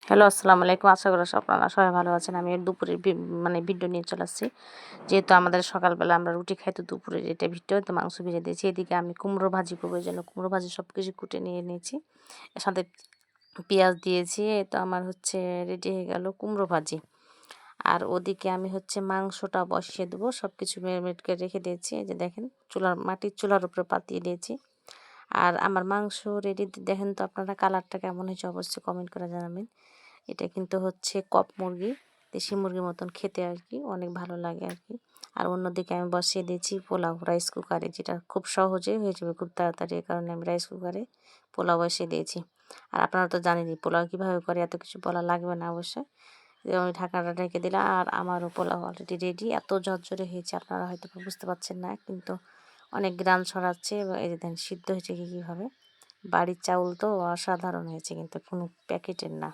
Hello, আসসালামু আলাইকুম। আশা করি আপনারা সবাই ভালো আছেন। আমি দুপুরের মানে ভিডিও নিয়ে চলে আসছি। যেহেতু আমাদের সকালবেলা আমরা রুটি খাই, তো দুপুরের এটা ভিডিও, তো মাংস ভেজে দিয়েছি। এদিকে আমি কুমড়ো ভাজি করবো, এই জন্য কুমড়ো ভাজি সব কিছু কুটে নিয়ে নিয়েছি। এর সাথে পেঁয়াজ দিয়েছি। তো আমার রেডি হয়ে গেল কুমড়ো ভাজি। আর ওদিকে আমি মাংসটা বসিয়ে দেবো। সব কিছু মেরিনেট করে রেখে দিয়েছি। এই যে দেখেন, মাটির চুলার উপরে পাতিয়ে দিয়েছি। আর আমার মাংস রেডি। দেখেন তো আপনারা কালারটা কেমন হয়েছে, অবশ্যই কমেন্ট করে জানাবেন। এটা কিন্তু কক মুরগি, দেশি মুরগির মতন খেতে আর কি, অনেক ভালো লাগে আর কি। আর অন্যদিকে আমি বসিয়ে দিয়েছি পোলাও রাইস কুকারে, যেটা খুব সহজে হয়ে যাবে, খুব তাড়াতাড়ি। এই কারণে আমি রাইস কুকারে পোলাও বসিয়ে দিয়েছি। আর আপনারা তো জানেনই পোলাও কীভাবে করে, এত কিছু বলা লাগবে না অবশ্যই। আমি ঢাকনাটা ঢেকে দিলাম, আর আমারও পোলাও অলরেডি রেডি। এত ঝরঝরে হয়েছে, আপনারা হয়তো বুঝতে পারছেন না, কিন্তু অনেক গ্রান ছড়াচ্ছে। এই যে দেখেন সিদ্ধ হয়েছে কীভাবে। বাড়ির চাউল তো অসাধারণ হয়েছে, কিন্তু কোনো প্যাকেটের না।